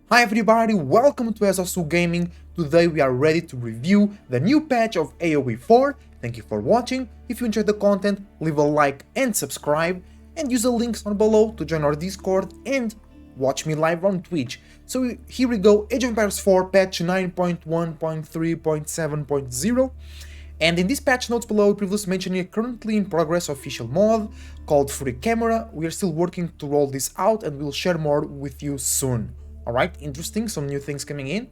Hi everybody, welcome to SoulGroup Gaming. Today we are ready to review the new patch of AoE 4. Thank you for watching. If you enjoyed the content, leave a like and subscribe, and use the links down below to join our Discord and watch me live on Twitch. So here we go, Age of Empires 4 patch 9.1.3.7.0. And in this patch notes below, previously mentioned a currently in progress official mod called Free Camera. We are still working to roll this out and we'll share more with you soon. Alright, interesting, some new things coming in.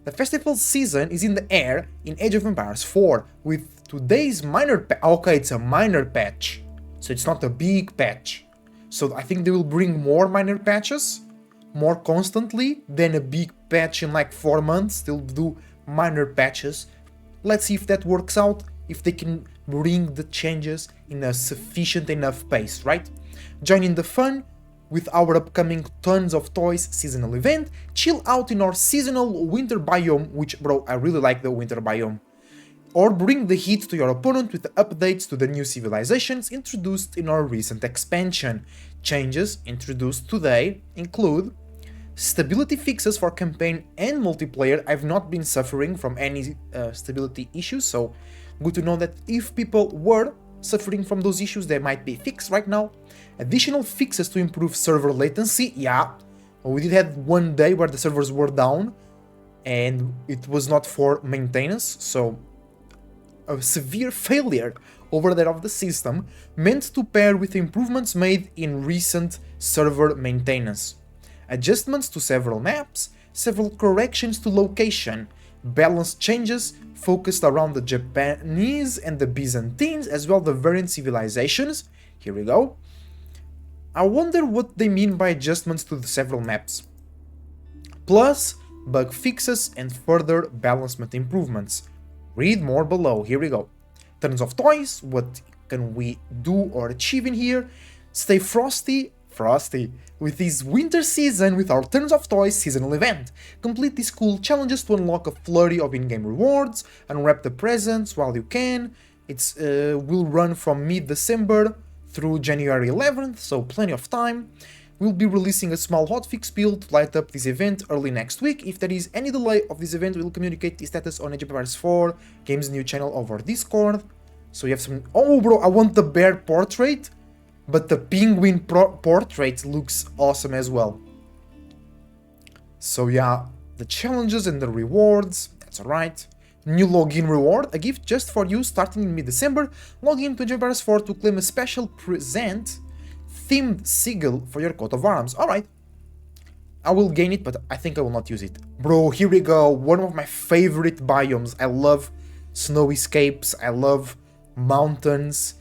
The festival season is in the air in Age of Empires 4 with today's minor okay, it's a minor patch, so it's not a big patch. So I think they will bring more minor patches, more constantly than a big patch in like 4 months. They'll do minor patches. Let's see if that works out, if they can bring the changes in a sufficient enough pace, right? Join in the fun with our upcoming Tons of Toys seasonal event, chill out in our seasonal winter biome, which bro, I really like the winter biome. Or bring the heat to your opponent with updates to the new civilizations introduced in our recent expansion. Changes introduced today include stability fixes for campaign and multiplayer. I've not been suffering from any stability issues, so good to know that if people were suffering from those issues, they might be fixed right now. Additional fixes to improve server latency. Yeah, we did have one day where the servers were down and it was not for maintenance, so a severe failure over there of the system, meant to pair with improvements made in recent server maintenance. Adjustments to several maps, several corrections to location, balance changes focused around the Japanese and the Byzantines, as well the variant civilizations. Here we go. I wonder what they mean by adjustments to the several maps. Plus, bug fixes and further balancement improvements. Read more below. Here we go. Tons of toys. What can we do or achieve in here? Stay frosty with this winter season with our Tons of Toys seasonal event. Complete these cool challenges to unlock a flurry of in-game rewards, unwrap the presents while you can. It's will run from mid-December through January 11th, so plenty of time. We'll be releasing a small hotfix build to light up this event early next week. If there is any delay of this event, we'll communicate the status on Age of Empires 4 Games new channel over Discord. So you have some... Oh bro, I want the bear portrait, but the penguin portrait looks awesome as well. So yeah, the challenges and the rewards, that's alright. New login reward, a gift just for you starting in mid-December. Log in to Age of Empires 4 to claim a special present themed sigil for your coat of arms. Alright. I will gain it, but I think I will not use it. Bro, here we go. One of my favorite biomes. I love snow escapes. I love mountains,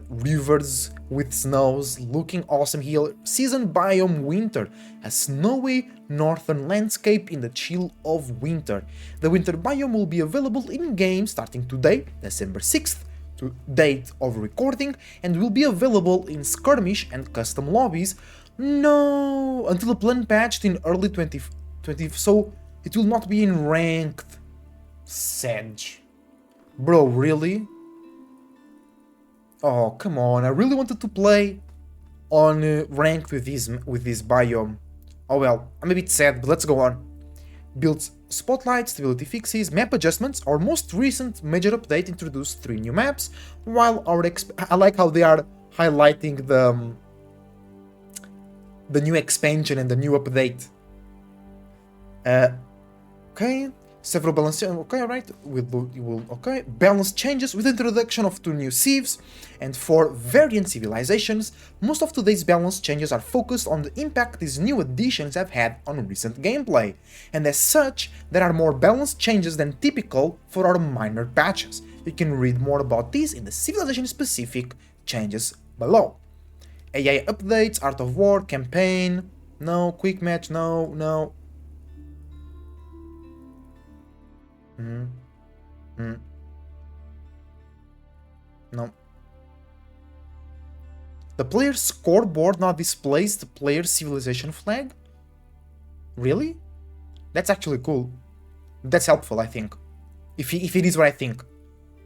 rivers with snows, looking awesome here. Season biome winter, a snowy northern landscape in the chill of winter. The winter biome will be available in-game starting today, December 6th, to date of recording, and will be available in skirmish and custom lobbies. No, until the plan patched in early 2020, so it will not be in ranked. Sedge. Bro, really? Oh, come on, I really wanted to play on ranked with this biome. Oh well, I'm a bit sad, but let's go on. Build spotlight, stability fixes, map adjustments. Our most recent major update introduced 3 new maps, while our I like how they are highlighting the new expansion and the new update. Okay. Several balance okay, alright, okay. Balance changes with the introduction of 2 new civs and 4 variant civilizations. Most of today's balance changes are focused on the impact these new additions have had on recent gameplay, and as such, there are more balance changes than typical for our minor patches. You can read more about these in the civilization-specific changes below. AI updates, Art of War, campaign, no, quick match, no. No. The player's scoreboard now displays the player's civilization flag? Really? That's actually cool. That's helpful, I think. If it is what I think.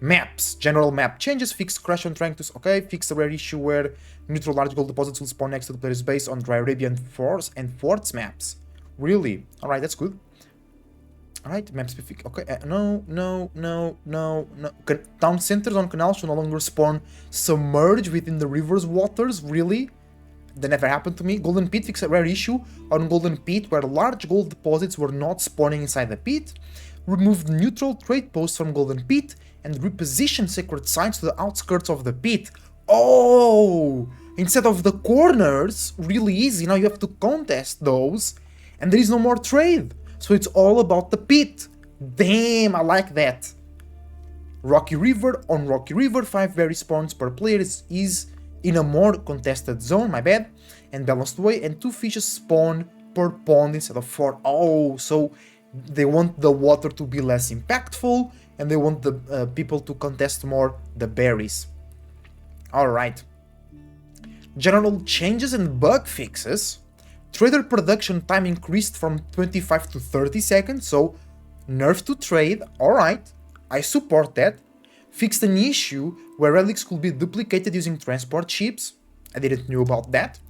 Maps. General map changes. Fix crash on trying to... Okay. Fix the rare issue where neutral large gold deposits will spawn next to the player's base on Dry Arabian Forts and Forts maps. Really? Alright, that's good. Alright, map specific. Okay, no. Town centers on canals should no longer spawn submerged within the river's waters. Really? That never happened to me. Golden Pit fixed a rare issue on Golden Pit where large gold deposits were not spawning inside the pit. Removed neutral trade posts from Golden Pit and repositioned sacred sites to the outskirts of the pit. Oh! Instead of the corners, really easy. Now you have to contest those and there is no more trade. So it's all about the pit. Damn, I like that. Rocky River. On Rocky River, 5 berry spawns per player is in a more contested zone, my bad, and balanced way, and 2 fishes spawn per pond instead of 4. Oh, so they want the water to be less impactful, and they want the people to contest more the berries. Alright. General changes and bug fixes. Trader production time increased from 25 to 30 seconds, so nerf to trade, alright, I support that. Fixed an issue where relics could be duplicated using transport ships, I didn't know about that.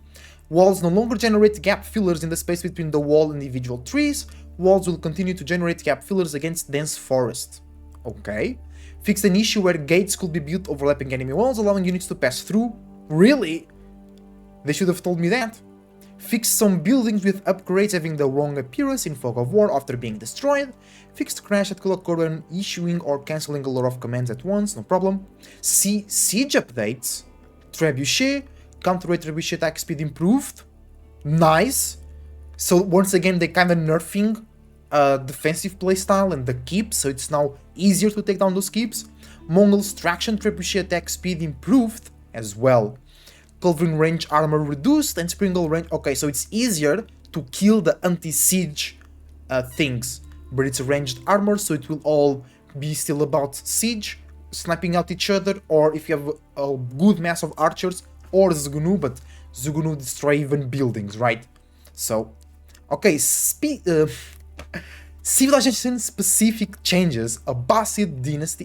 Walls no longer generate gap fillers in the space between the wall and individual trees, walls will continue to generate gap fillers against dense forest. Okay. Fixed an issue where gates could be built overlapping enemy walls, allowing units to pass through. Really? They should have told me that. Fixed some buildings with upgrades having the wrong appearance in Fog of War after being destroyed. Fixed crash that could occur when issuing or cancelling a lot of commands at once, no problem. Siege updates. Trebuchet. Counter rate trebuchet attack speed improved. Nice. So once again they kinda nerfing defensive playstyle and the keeps, so it's now easier to take down those keeps. Mongol's traction trebuchet attack speed improved as well. Culverin range armor reduced and Springle range... Okay, so it's easier to kill the anti-siege things, but it's a ranged armor, so it will all be still about siege, sniping out each other, or if you have a good mass of archers, or Zugunu, but Zugunu destroy even buildings, right? So, okay, civilization-specific changes. Abbasid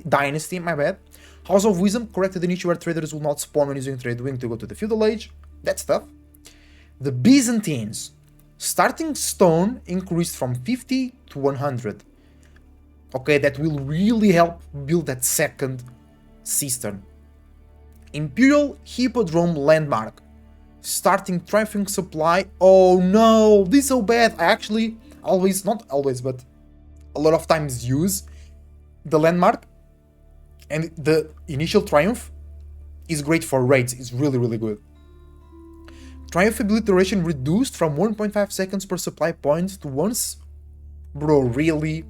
dynasty, my bad. House of Wisdom corrected an issue where traders will not spawn when using Trade Wing to go to the Feudal Age. That's tough. The Byzantines. Starting stone increased from 50 to 100. Okay, that will really help build that second cistern. Imperial Hippodrome Landmark. Starting triumphing supply. Oh no, this is so bad. I actually always, not always, but a lot of times use the landmark. And the initial triumph is great for raids, it's really, really good. Triumph ability duration reduced from 1.5 seconds per supply point to once. Bro, really?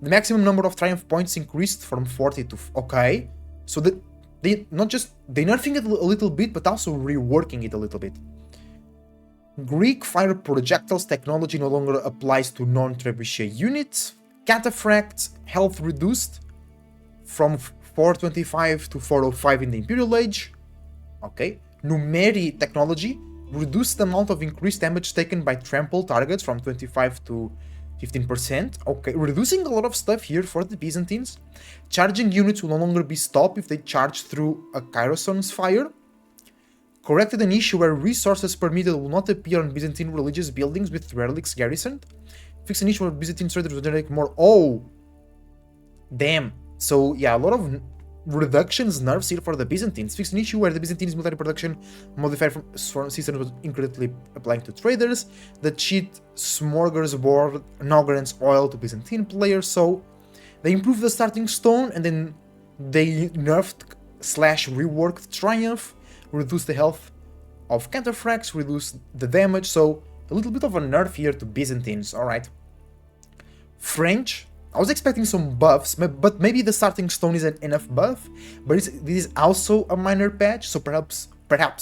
The maximum number of triumph points increased from 40 to... Okay. So they not just... They're nerfing it a little bit, but also reworking it a little bit. Greek fire projectiles technology no longer applies to non-trebuchet units. Cataphracts health reduced from 425 to 405 in the Imperial Age. Okay. Numeri technology reduced the amount of increased damage taken by trample targets from 25 to 15%. Okay, reducing a lot of stuff here for the Byzantines. Charging units will no longer be stopped if they charge through a Kyroson's fire. Corrected an issue where resources permitted will not appear on Byzantine religious buildings with relics garrisoned. Fixed an issue where Byzantine traders will generate more... Oh! Damn. So yeah, a lot of reductions, nerfs here for the Byzantines. Fixed an issue where the Byzantines military production modifier from system was incorrectly applying to traders. The cheat smorgasbord now grants oil to Byzantine players. So they improved the starting stone and then they nerfed / reworked Triumph, reduced the health of Cataphracts, reduced the damage. So a little bit of a nerf here to Byzantines. Alright. French. I was expecting some buffs, but maybe the starting stone isn't enough buff, but this is also a minor patch, so perhaps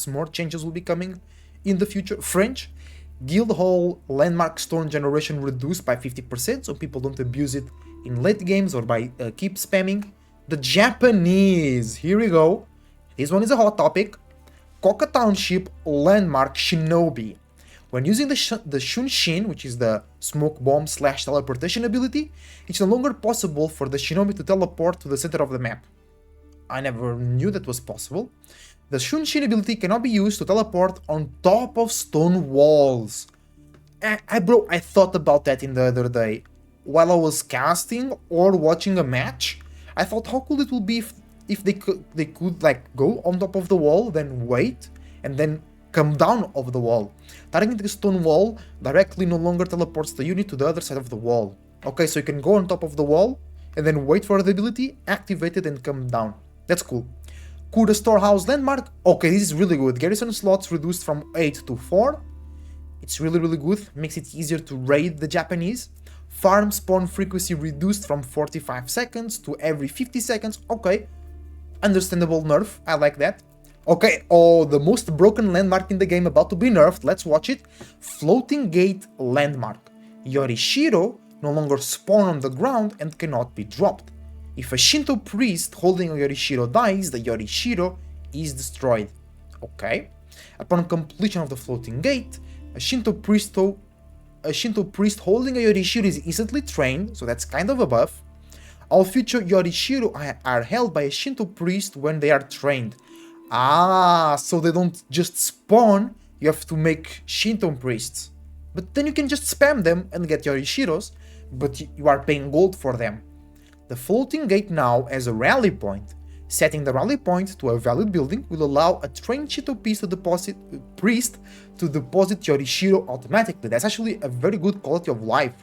more changes will be coming in the future. French, Guild Hall Landmark Stone generation reduced by 50%, so people don't abuse it in late games or by keep spamming. The Japanese, here we go. This one is a hot topic. Koka Township Landmark Shinobi. When using the Shunshin, which is the smoke bomb / teleportation ability, it's no longer possible for the Shinobi to teleport to the center of the map. I never knew that was possible. The Shunshin ability cannot be used to teleport on top of stone walls. Bro, I thought about that in the other day. While I was casting or watching a match, I thought how cool it would be if they could like go on top of the wall, then wait, and then come down of the wall. Targeting the stone wall directly no longer teleports the unit to the other side of the wall. Okay, so you can go on top of the wall, and then wait for the ability, activate it, and come down. That's cool. Kura Storehouse Landmark. Okay, this is really good. Garrison slots reduced from 8 to 4. It's really good. Makes it easier to raid the Japanese. Farm spawn frequency reduced from 45 seconds to every 50 seconds. Okay. Understandable nerf. I like that. Okay, oh, the most broken landmark in the game about to be nerfed. Let's watch it. Floating Gate Landmark. Yorishiro no longer spawn on the ground and cannot be dropped. If a Shinto priest holding a Yorishiro dies, the Yorishiro is destroyed. Okay. Upon completion of the floating gate, a Shinto priest holding a Yorishiro is instantly trained, so that's kind of a buff. All future Yorishiro are held by a Shinto priest when they are trained. Ah, so they don't just spawn, you have to make Shinto priests. But then you can just spam them and get Yorishiros, but you are paying gold for them. The floating gate now has a rally point. Setting the rally point to a valid building will allow a trained Shinto priest to deposit Yorishiro automatically. That's actually a very good quality of life.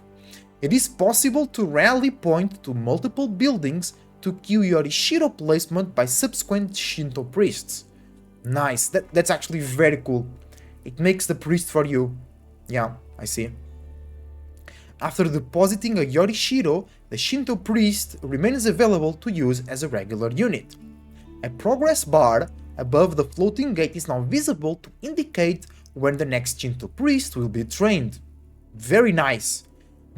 It is possible to rally point to multiple buildings to queue Yorishiro placement by subsequent Shinto priests. Nice, that's actually very cool. It makes the priest for you. Yeah, I see. After depositing a Yorishiro, the Shinto priest remains available to use as a regular unit. A progress bar above the floating gate is now visible to indicate when the next Shinto priest will be trained. Very nice.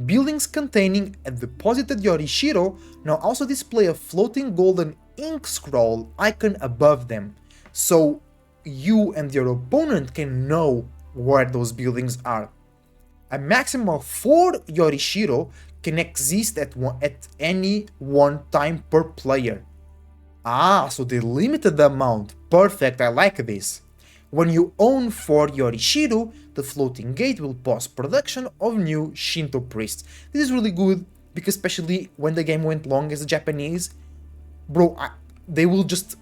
Buildings containing a deposited Yorishiro now also display a floating golden ink scroll icon above them, so you and your opponent can know where those buildings are. A maximum of 4 Yorishiro can exist at any one time per player. Ah, so they limited the amount. Perfect, I like this. When you own 4 Yorishiro, the floating gate will pause production of new Shinto priests. This is really good, because especially when the game went long as a Japanese, bro, they will just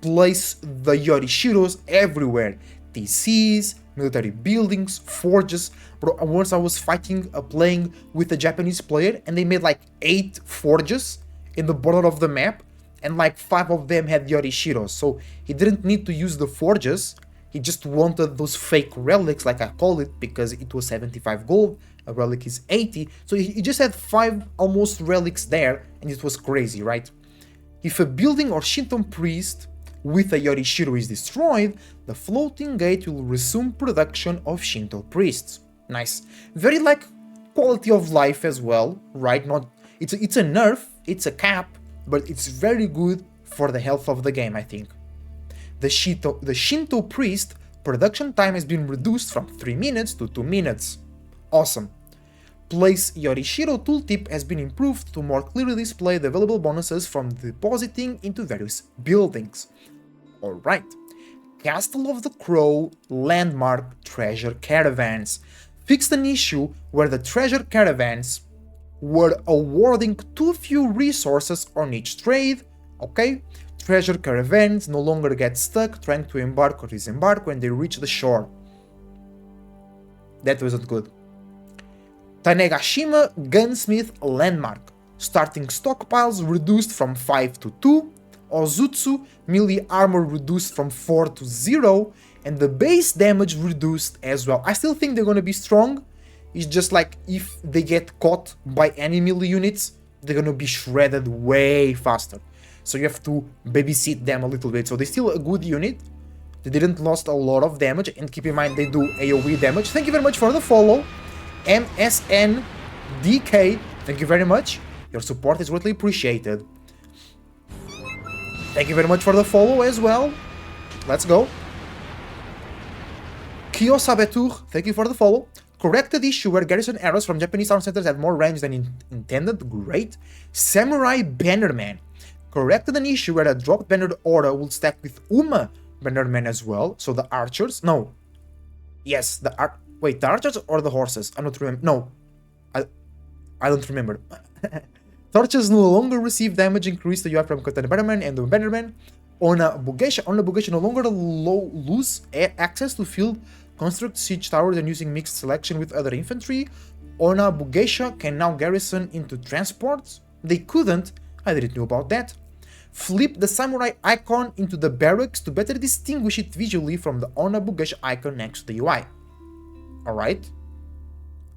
place the Yorishiros everywhere. TCs, military buildings, forges. Bro, once I was playing with a Japanese player, and they made like 8 forges in the border of the map, and like 5 of them had Yorishiros, so he didn't need to use the forges. He just wanted those fake relics, like I call it, because it was 75 gold, a relic is 80, so he just had 5 almost relics there, and it was crazy, right? If a building or Shinto priest with a Yorishiro is destroyed, the floating gate will resume production of Shinto priests. Nice. Very like quality of life as well, right? It's a nerf, it's a cap, but it's very good for the health of the game, I think. The Shinto priest production time has been reduced from 3 minutes to 2 minutes. Awesome. Place Yorishiro tooltip has been improved to more clearly display the available bonuses from depositing into various buildings. Alright. Castle of the Crow Landmark Treasure Caravans. Fixed an issue where the treasure caravans were awarding too few resources on each trade. Okay? Treasure caravans no longer get stuck trying to embark or disembark when they reach the shore. That wasn't good. Tanegashima Gunsmith Landmark. Starting stockpiles reduced from 5 to 2. Ozutsu melee armor reduced from 4 to 0. And the base damage reduced as well. I still think they're gonna be strong. It's just like if they get caught by any melee units, they're gonna be shredded way faster. So you have to babysit them a little bit. So they're still a good unit. They didn't lost a lot of damage. And keep in mind they do AoE damage. Thank you very much for the follow. MSNDK, thank you very much. Your support is greatly appreciated. Thank you very much for the follow as well. Let's go. Kiyosabetur, thank you for the follow. Corrected issue where garrison arrows from Japanese town centers had more range than intended. Great. Samurai Bannerman. Corrected an issue where a dropped bannered aura will stack with Uma Bannerman as well. So the archers. No. Yes, Wait, the archers or the horses? I'm not remember. No, I don't remember. Torches no longer receive damage increase that you have from Katana Bannerman and the Bannerman. On a Bugesha no longer lose access to field construct siege towers and using mixed selection with other infantry. Ona Bugesha can now garrison into transports. They couldn't, I didn't know about that. Flip the samurai icon into the barracks to better distinguish it visually from the Ona Bugesha icon next to the UI. Alright.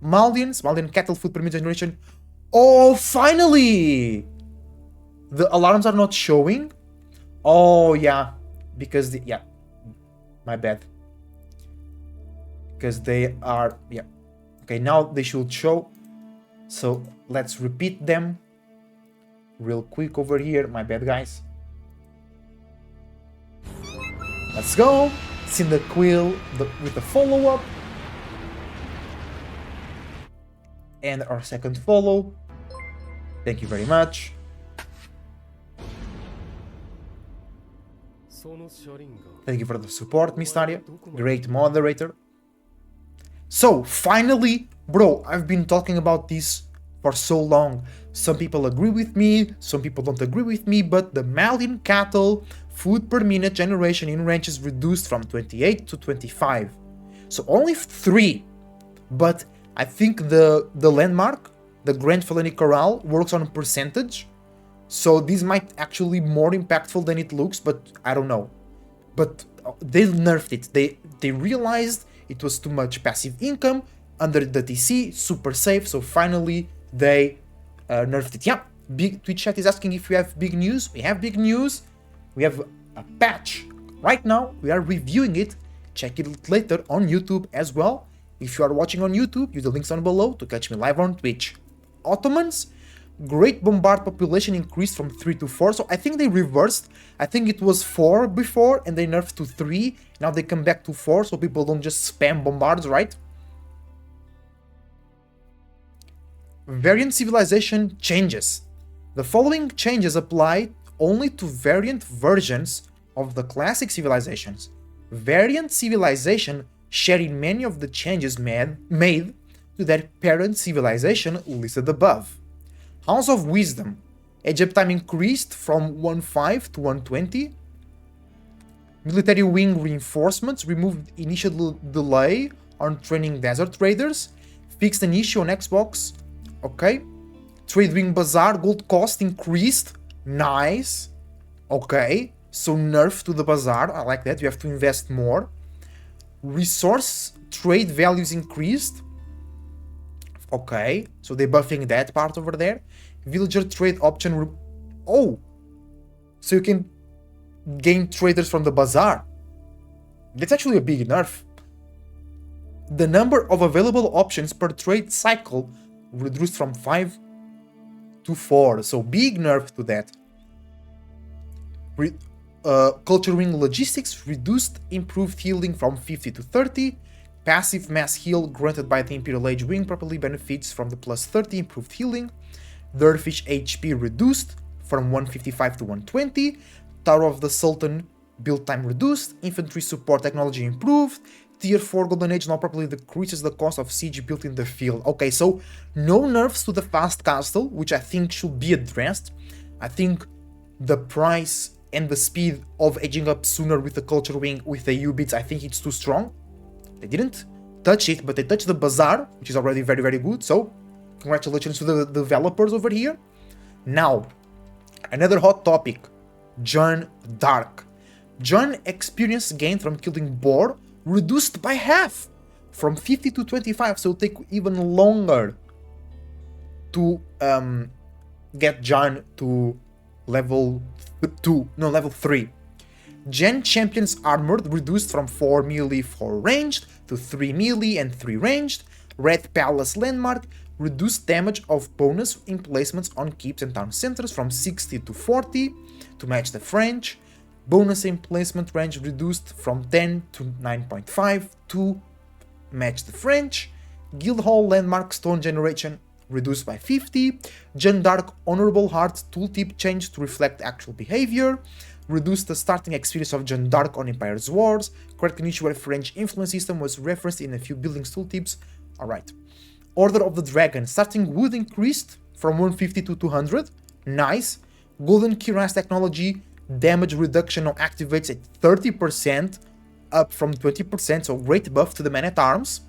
Maldian cattle food per generation. Oh, finally! The alarms are not showing. Oh, yeah. Because yeah. My bad. Because they are, yeah. Okay, now they should show. So let's repeat them real quick over here. My bad, guys. Let's go. Cyndaquil with the follow-up. And our second follow. Thank you very much. Thank you for the support, Mystaria. Great moderator. So, finally, bro, I've been talking about this for so long. Some people agree with me, some people don't agree with me, but the Malian cattle food per minute generation in range is reduced from 28 to 25. So only 3. But I think the landmark, the Grand Felony Corral, works on a percentage. So this might actually be more impactful than it looks, but I don't know. But they nerfed it. They realized it was too much passive income under the TC, super safe, so finally they nerfed it. Yeah, big Twitch chat is asking if we have big news. We have big news. We have a patch. Right now, we are reviewing it. Check it later on YouTube as well. If you are watching on YouTube, use the links down below to catch me live on Twitch. Ottomans, Great Bombard population increased from 3 to 4, so I think they reversed. I think it was 4 before, and they nerfed to 3. Now they come back to 4, so people don't just spam bombards, right? Variant civilization changes. The following changes apply only to variant versions of the classic civilizations. Variant civilization share in many of the changes made to their parent civilization listed above. House of Wisdom. Age up time increased from 1.5 to 1.20. Military wing reinforcements removed initial delay on training desert raiders. Fixed an issue on Xbox. Okay. Trade wing bazaar gold cost increased. Nice. Okay. So nerf to the bazaar. I like that. You have to invest more. Resource trade values increased. Okay, so they're buffing that part over there. Villager trade option. Oh, so you can gain traders from the bazaar. That's actually a big nerf. The number of available options per trade cycle reduced from 5 to 4. So big nerf to that. Culture wing logistics reduced improved healing from 50 to 30. Passive mass heal granted by the Imperial Age wing properly benefits from the plus 30 improved healing. Dervish HP reduced from 155 to 120. Tower of the Sultan build time reduced. Infantry support technology improved. Tier 4 Golden Age now properly decreases the cost of siege built in the field. Okay, so no nerfs to the fast castle, which I think should be addressed. I think the price and the speed of aging up sooner with the culture wing with the U-bits, I think it's too strong. They didn't touch it, but they touched the bazaar, which is already very, very good. So, congratulations to the developers over here. Now, another hot topic. John Dark. John experience gain from killing boar reduced by half. From 50 to 25, so it'll take even longer to get John to level 3. Gen Champions Armored reduced from 4 melee 4 ranged to 3 melee and 3 ranged. Red Palace Landmark reduced damage of bonus emplacements on keeps and town centers from 60 to 40 to match the French. Bonus emplacement range reduced from 10 to 9.5 to match the French. Guildhall Landmark Stone Generation reduced by 50. Gen Dark Honorable Heart tooltip changed to reflect actual behavior. reduced the starting experience of Jeanne d'Arc on Empire's Wars, correct an issue where French influence system was referenced in a few buildings tooltips. Alright. Order of the Dragon, starting wood increased from 150 to 200. Nice. Golden Cuirass technology, damage reduction now activates at 30%, up from 20%, so great buff to the man-at-arms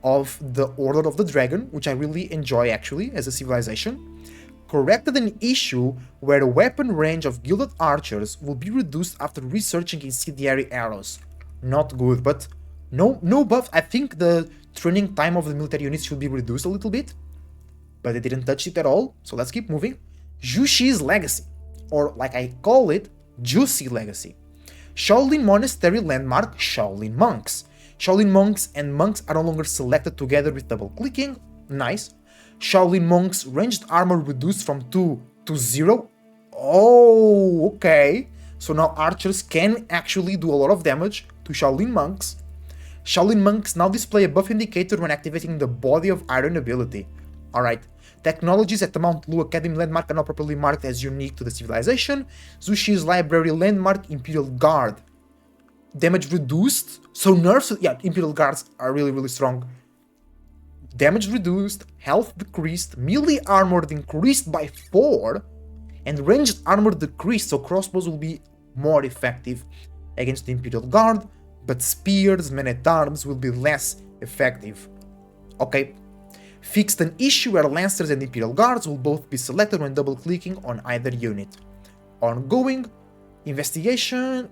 of the Order of the Dragon, which I really enjoy actually as a civilization. Corrected an issue where the weapon range of gilded archers will be reduced after researching incendiary arrows. Not good, but no buff. I think the training time of the military units should be reduced a little bit, but they didn't touch it at all, so let's keep moving. Jushi's Legacy, or like I call it, Juicy Legacy. Shaolin Monastery landmark, Shaolin Monks. Shaolin monks and monks are no longer selected together with double clicking. Nice. Shaolin monks ranged armor reduced from 2 to 0. Oh, okay. So now archers can actually do a lot of damage to Shaolin monks. Shaolin monks now display a buff indicator when activating the Body of Iron ability. Alright. Technologies at the Mount Lu Academy landmark are now properly marked as unique to the civilization. Zushi's Library landmark, Imperial Guard. Damage reduced, so nerfs, yeah, Imperial Guards are really strong. Damage reduced, health decreased, melee armor increased by 4, and ranged armor decreased, so crossbows will be more effective against the Imperial Guard, but spears, men-at-arms will be less effective. Okay. Fixed an issue where Lancers and Imperial Guards will both be selected when double-clicking on either unit. Ongoing. Investigation.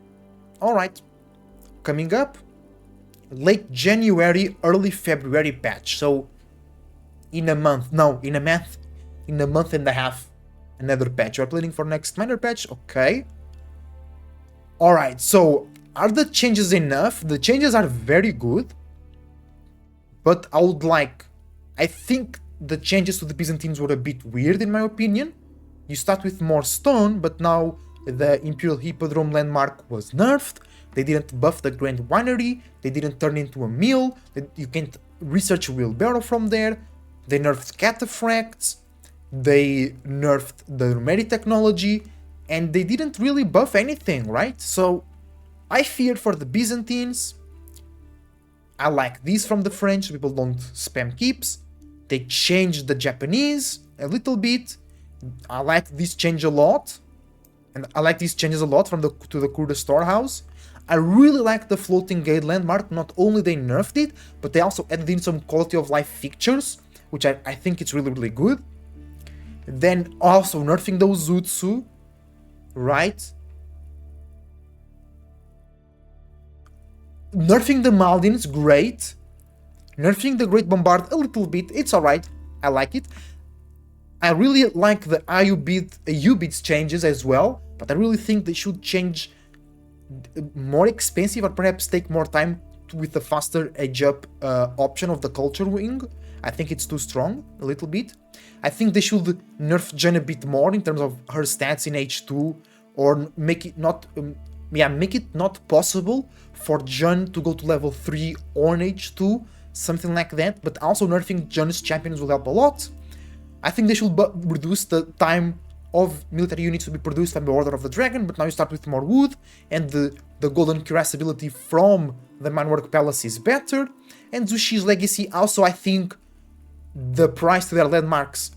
Alright. Coming up. Late January, early February patch. So, in a month and a half, another patch. We're planning for next minor patch. Okay. Alright, so, are the changes enough? The changes are very good. But I think the changes to the Byzantines were a bit weird in my opinion. You start with more stone, but now the Imperial Hippodrome landmark was nerfed. They didn't buff the Grand Winery, they didn't turn into a mill, you can't research wheelbarrow from there, they nerfed cataphracts, they nerfed the Numeri technology, and they didn't really buff anything, right? So I feared for the Byzantines. I like these from the French, so people don't spam keeps. They changed the Japanese a little bit. I like this change a lot. And I like these changes a lot from to the Kurda storehouse. I really like the floating gate landmark. Not only they nerfed it, but they also added in some quality of life features, which I think it's really good. Then also nerfing those Zutsu, right? Nerfing the Maldins, great. Nerfing the Great Bombard a little bit, it's alright, I like it. I really like the U-Beats changes as well, but I really think they should change more expensive or perhaps take more time with the faster age up option of the culture wing. I think it's too strong, a little bit. I think they should nerf Jeanne a bit more in terms of her stats in H2, or make it not possible for Jeanne to go to level 3 on H2, something like that, but also nerfing Jeanne's champions will help a lot. I think they should reduce the time of military units to be produced by the Order of the Dragon, but now you start with more wood, and the Golden Cuirass ability from the Minework Palace is better, and Zushi's Legacy also, I think the price to their landmarks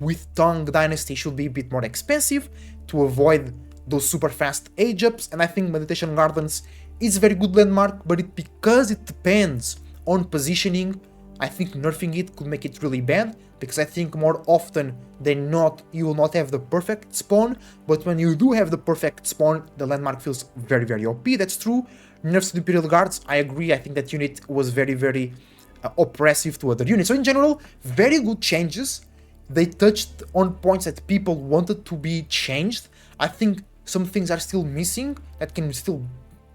with Tang Dynasty should be a bit more expensive to avoid those super fast age ups, and I think Meditation Gardens is a very good landmark, but because it depends on positioning, I think nerfing it could make it really bad, because I think more often than not you will not have the perfect spawn, but when you do have the perfect spawn, the landmark feels very OP, that's true. Nerfs to the Imperial Guards, I agree, I think that unit was very oppressive to other units. So in general, very good changes. They touched on points that people wanted to be changed. I think some things are still missing that can still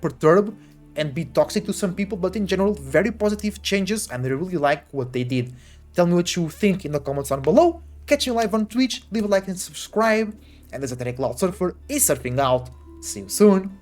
perturb and be toxic to some people, but in general, very positive changes, and I really like what they did. Tell me what you think in the comments down below. Catch me live on Twitch, leave a like and subscribe, and as a Cloud Surfer is surfing out. See you soon.